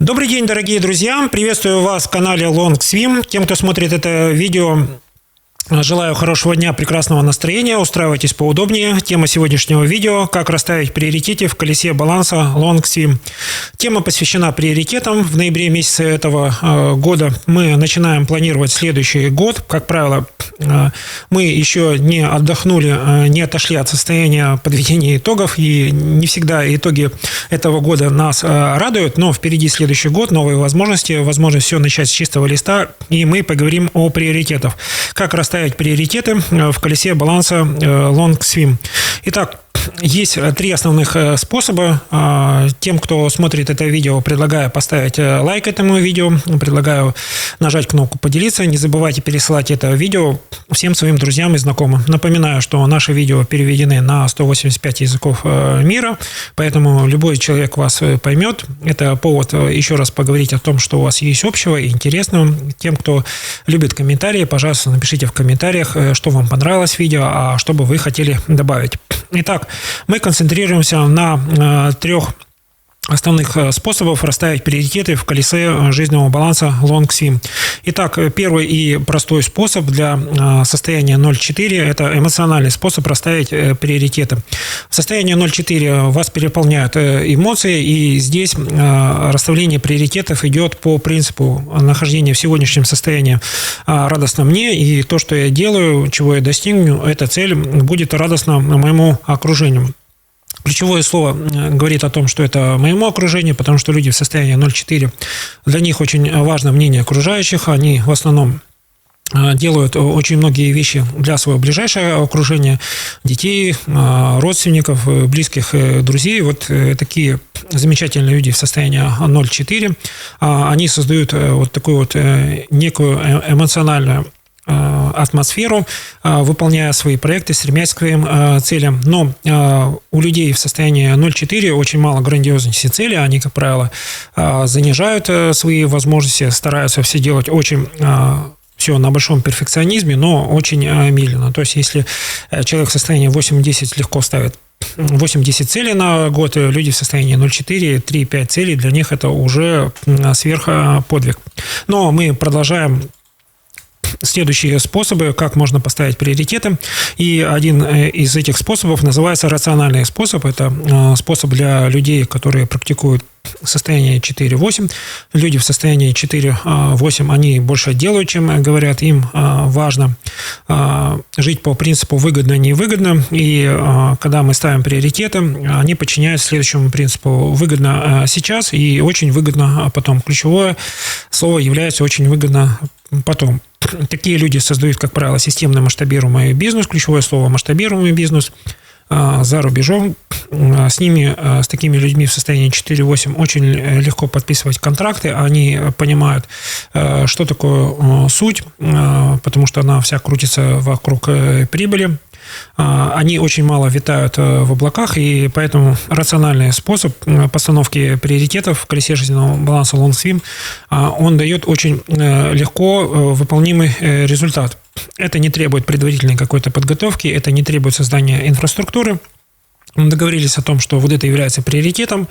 Добрый день, дорогие друзья! Приветствую вас в канале Long Swim. Тем, кто смотрит это видео, желаю хорошего дня, прекрасного настроения. Устраивайтесь поудобнее. Тема сегодняшнего видео – как расставить приоритеты в колесе баланса Long Swim. Тема посвящена приоритетам. В ноябре месяце этого года мы начинаем планировать следующий год. Как правило, мы еще не отдохнули, не отошли от состояния подведения итогов, и не всегда итоги этого года нас радуют, но впереди следующий год, новые возможности, возможность все начать с чистого листа, и мы поговорим о приоритетах. Как расставить приоритеты в колесе баланса Long Swim. Итак, есть три основных способа. Тем, кто смотрит это видео, предлагаю поставить лайк этому видео, предлагаю нажать кнопку «Поделиться». Не забывайте пересылать это видео всем своим друзьям и знакомым. Напоминаю, что наши видео переведены на 185 языков мира, поэтому любой человек вас поймет. Это повод еще раз поговорить о том, что у вас есть общего и интересного. Тем, кто любит комментарии, пожалуйста, напишите в комментариях, что вам понравилось в видео, а что бы вы хотели добавить. Итак, мы концентрируемся на трех основных способов расставить приоритеты в колесе жизненного баланса Long Swim. Итак, первый и простой способ для состояния 0.4 – это эмоциональный способ расставить приоритеты. В состоянии 0.4 вас переполняют эмоции, и здесь расставление приоритетов идет по принципу нахождения в сегодняшнем состоянии радостно мне, и то, что я делаю, чего я достигну, эта цель будет радостна моему окружению. Ключевое слово говорит о том, что это моему окружению, потому что люди в состоянии 0.4, для них очень важно мнение окружающих, они в основном делают очень многие вещи для своего ближайшего окружения, детей, родственников, близких, друзей. Вот такие замечательные люди в состоянии 0.4, они создают вот такую вот некую эмоциональную атмосферу, выполняя свои проекты, стремясь к своим целям. Но у людей в состоянии 0.4 очень мало грандиозности цели. Они, как правило, занижают свои возможности, стараются все делать очень все на большом перфекционизме, но очень медленно. То есть, если человек в состоянии 8-10 легко ставит 8-10 целей на год, люди в состоянии 0.4, 3-5 целей, для них это уже сверхподвиг. Но мы продолжаем следующие способы, как можно поставить приоритеты. И один из этих способов называется рациональный способ. Это способ для людей, которые практикуют состояние 4-8. Люди в состоянии 4-8, они больше делают, чем говорят. Им важно жить по принципу выгодно-невыгодно. И когда мы ставим приоритеты, они подчиняются следующему принципу: выгодно сейчас и очень выгодно потом. Ключевое слово является очень выгодно потом. Такие люди создают, как правило, системно масштабируемый бизнес. Ключевое слово – масштабируемый бизнес. За рубежом с ними, с такими людьми в состоянии 4-8 очень легко подписывать контракты. Они понимают, что такое суть, потому что она вся крутится вокруг прибыли. Они очень мало витают в облаках, и поэтому рациональный способ постановки приоритетов в колесе жизненного баланса Long Swim, он дает очень легко выполнимый результат. Это не требует предварительной какой-то подготовки, это не требует создания инфраструктуры. Договорились о том, что вот это является приоритетом.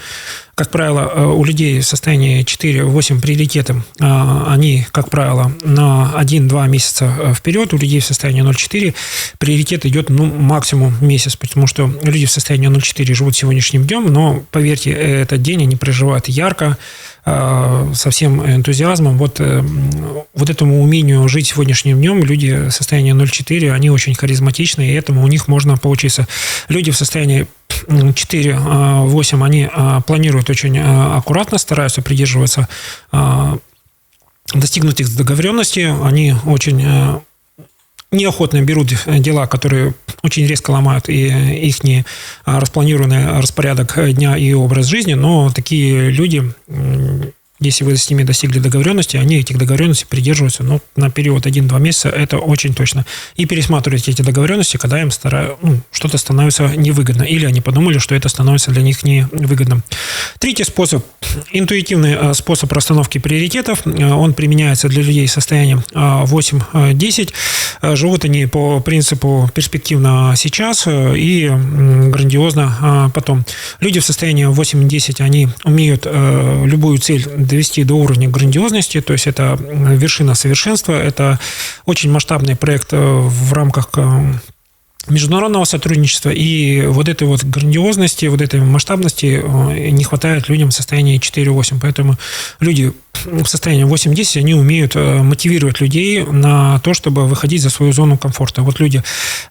Как правило, у людей в состоянии 4-8 приоритетом, они, как правило, на 1-2 месяца вперед. У людей в состоянии 0.4 приоритет идет максимум месяц, потому что люди в состоянии 0.4 живут сегодняшним днем, но, поверьте, этот день они проживают ярко, со всем энтузиазмом. Вот этому умению жить сегодняшним днем люди в состоянии 0.4, они очень харизматичны, и этому у них можно поучиться. Люди в состоянии 4-8, они планируют очень аккуратно, стараются придерживаться достигнутых договоренностей, они очень неохотно берут дела, которые очень резко ломают их распланированный распорядок дня и образ жизни, но такие люди, если вы с ними достигли договоренности, они этих договоренностей придерживаются на период 1-2 месяца, это очень точно. И пересматривать эти договоренности, когда им что-то становится невыгодно, или они подумали, что это становится для них невыгодным. Третий способ, интуитивный способ расстановки приоритетов, он применяется для людей в состоянии 8-10. Живут они по принципу перспективно сейчас и грандиозно потом. Люди в состоянии 8-10, они умеют любую цель довести до уровня грандиозности, то есть это вершина совершенства, это очень масштабный проект в рамках международного сотрудничества, и вот этой вот грандиозности, вот этой масштабности не хватает людям в состоянии 4.8. Поэтому люди в состоянии 8-10, они умеют мотивировать людей на то, чтобы выходить за свою зону комфорта. Вот люди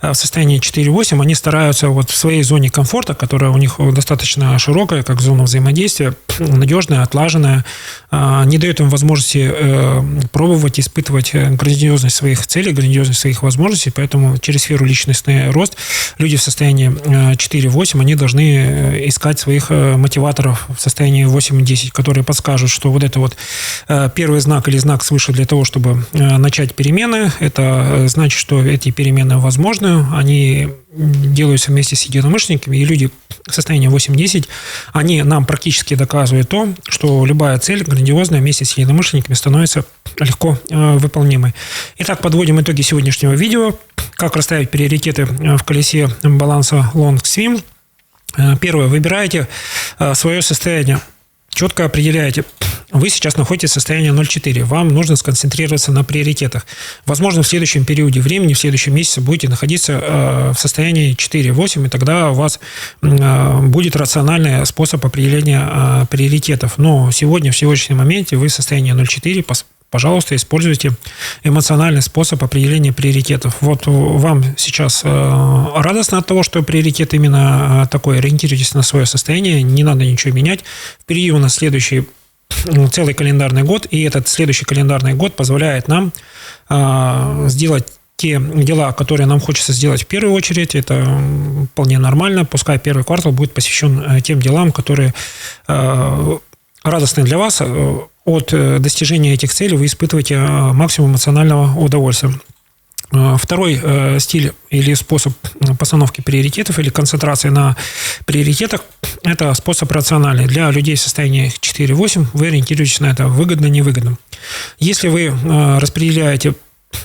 в состоянии 4.8, они стараются вот в своей зоне комфорта, которая у них достаточно широкая, как зона взаимодействия, надежная, отлаженная, не дает им возможности пробовать, испытывать грандиозность своих целей, грандиозность своих возможностей, поэтому через сферу личностный рост люди в состоянии 4.8, они должны искать своих мотиваторов в состоянии 8-10, которые подскажут, что вот это вот первый знак или знак свыше для того, чтобы начать перемены. Это значит, что эти перемены возможны, они делаются вместе с единомышленниками, и люди в состоянии 8-10, они нам практически доказывают то, что любая цель грандиозная вместе с единомышленниками становится легко выполнимой. Итак, подводим итоги сегодняшнего видео. Как расставить приоритеты в колесе баланса Long Swim. Первое. Выбираете свое состояние. Четко определяете. Вы сейчас находитесь в состоянии 0,4. Вам нужно сконцентрироваться на приоритетах. Возможно, в следующем периоде времени, в следующем месяце будете находиться в состоянии 4,8, и тогда у вас будет рациональный способ определения приоритетов. Но сегодня, в сегодняшнем моменте, вы в состоянии 0,4. Пожалуйста, используйте эмоциональный способ определения приоритетов. Вот вам сейчас радостно от того, что приоритет именно такой. Ориентируйтесь на свое состояние, не надо ничего менять. Впереди у нас следующий целый календарный год, и этот следующий календарный год позволяет нам сделать те дела, которые нам хочется сделать в первую очередь. Это вполне нормально. Пускай первый квартал будет посвящен тем делам, которые радостны для вас. От достижения этих целей вы испытываете максимум эмоционального удовольствия. Второй стиль или способ постановки приоритетов или концентрации на приоритетах – это способ рациональный. Для людей в состоянии 4.8 вы ориентируетесь на это выгодно-невыгодно. Если вы распределяете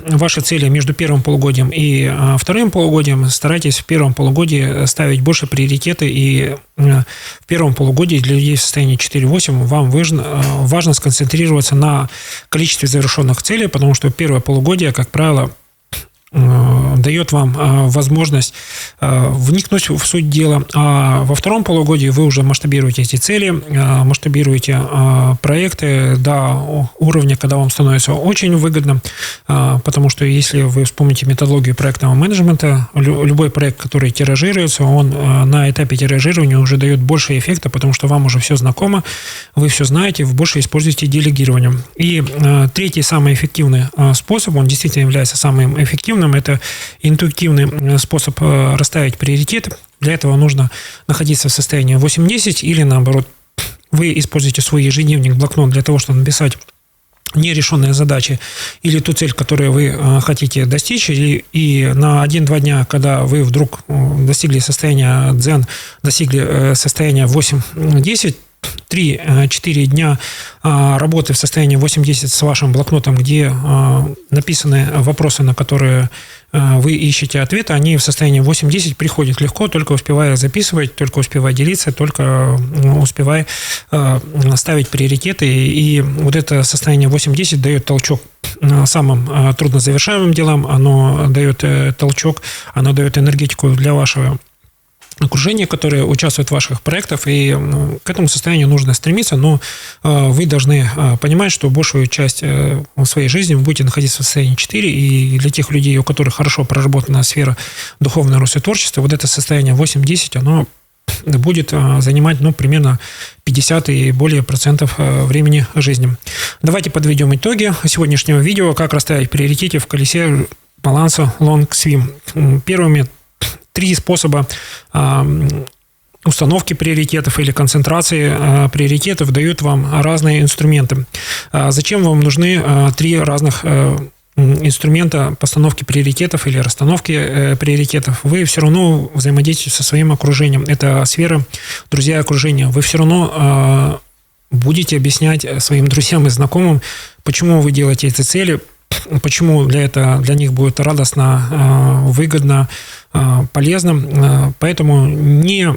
ваши цели между первым полугодием и вторым полугодием, старайтесь в первом полугодии ставить больше приоритеты, и в первом полугодии для людей в состоянии 4.8 вам важно сконцентрироваться на количестве завершенных целей, потому что первое полугодие, как правило, дает вам возможность вникнуть в суть дела. А во втором полугодии вы уже масштабируете эти цели, масштабируете проекты до уровня, когда вам становится очень выгодно, потому что если вы вспомните методологию проектного менеджмента, любой проект, который тиражируется, он на этапе тиражирования уже дает больше эффекта, потому что вам уже все знакомо, вы все знаете, вы больше используете делегирование. И третий, самый эффективный способ, он действительно является самым эффективным, это интуитивный способ расставить приоритеты. Для этого нужно находиться в состоянии 8-10 или наоборот. Вы используете свой ежедневник, блокнот для того, чтобы написать нерешенные задачи или ту цель, которую вы хотите достичь, и на 1-2 дня, когда вы вдруг достигли состояния дзен, достигли состояния 8-10, 3-4 дня работы в состоянии 8-10 с вашим блокнотом, где написаны вопросы, на которые вы ищете ответы, они в состоянии 8-10 приходят легко, только успевая записывать, только успевая делиться, только успевая ставить приоритеты. И вот это состояние 8-10 дает толчок самым труднозавершаемым делам, оно дает толчок, оно дает энергетику для вашего окружение, которое участвует в ваших проектах, и к этому состоянию нужно стремиться, но вы должны понимать, что большую часть своей жизни вы будете находиться в состоянии 4, и для тех людей, у которых хорошо проработана сфера духовного роста и творчества, вот это состояние 8-10, оно будет занимать примерно 50 и более процентов времени жизни. Давайте подведем итоги сегодняшнего видео, как расставить приоритеты в колесе баланса Long Swim. Первыми 3 способа установки приоритетов или концентрации приоритетов дают вам разные инструменты. Зачем вам нужны 3 разных инструмента постановки приоритетов или расстановки приоритетов? Вы все равно взаимодействуете со своим окружением. Это сфера друзья и окружения. Вы все равно будете объяснять своим друзьям и знакомым, почему вы делаете эти цели, почему для них будет радостно, выгодно, полезно. Поэтому не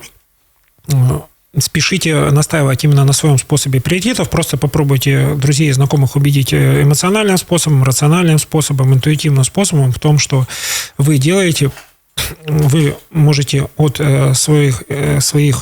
спешите настаивать именно на своем способе приоритетов, просто попробуйте друзей и знакомых убедить эмоциональным способом, рациональным способом, интуитивным способом в том, что вы делаете. Вы можете от своих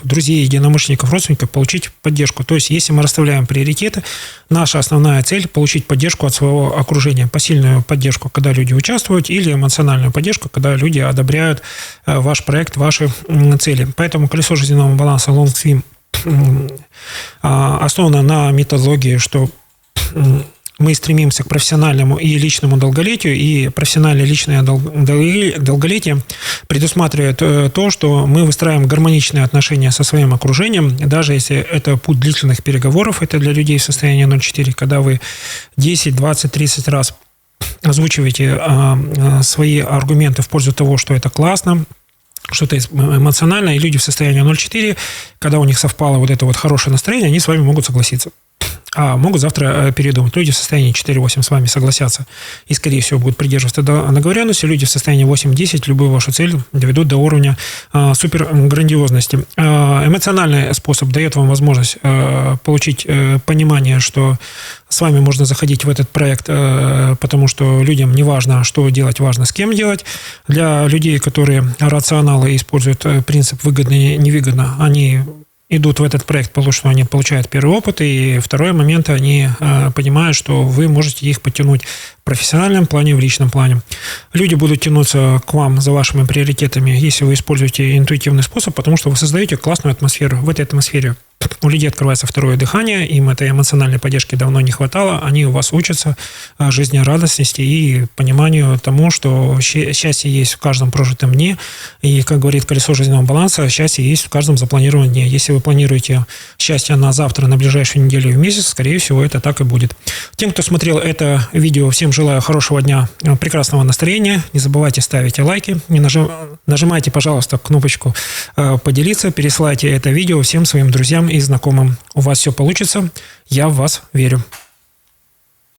друзей, единомышленников, родственников получить поддержку. То есть, если мы расставляем приоритеты, наша основная цель – получить поддержку от своего окружения. Посильную поддержку, когда люди участвуют, или эмоциональную поддержку, когда люди одобряют ваш проект, ваши цели. Поэтому колесо жизненного баланса LongSwim основано на методологии, что мы стремимся к профессиональному и личному долголетию, и профессиональное и личное долголетие предусматривает то, что мы выстраиваем гармоничные отношения со своим окружением, даже если это путь длительных переговоров, это для людей в состоянии 0,4, когда вы 10, 20, 30 раз озвучиваете свои аргументы в пользу того, что это классно, что-то эмоциональное, и люди в состоянии 0,4, когда у них совпало вот это вот хорошее настроение, они с вами могут согласиться. А могут завтра передумать. Люди в состоянии 4-8 с вами согласятся и, скорее всего, будут придерживаться договоренности. Люди в состоянии 8-10 любую вашу цель доведут до уровня суперграндиозности. Эмоциональный способ дает вам возможность получить понимание, что с вами можно заходить в этот проект, потому что людям не важно, что делать, важно, с кем делать. Для людей, которые рационалы используют принцип выгодно и невыгодно, они идут в этот проект, потому что они получают первый опыт, и второй момент, они понимают, что вы можете их подтянуть в профессиональном плане, в личном плане. Люди будут тянуться к вам за вашими приоритетами, если вы используете интуитивный способ, потому что вы создаете классную атмосферу. В этой атмосфере у людей открывается второе дыхание, им этой эмоциональной поддержки давно не хватало, они у вас учатся жизнерадостности и пониманию тому, что счастье есть в каждом прожитом дне, и, как говорит колесо жизненного баланса, счастье есть в каждом запланированном дне. Если вы планируете счастье на завтра, на ближайшую неделю и месяц, скорее всего, это так и будет. Тем, кто смотрел это видео, всем желаю хорошего дня, прекрасного настроения, не забывайте ставить лайки, нажимайте, пожалуйста, кнопочку «Поделиться», пересылайте это видео всем своим друзьям и знакомым. У вас все получится. Я в вас верю.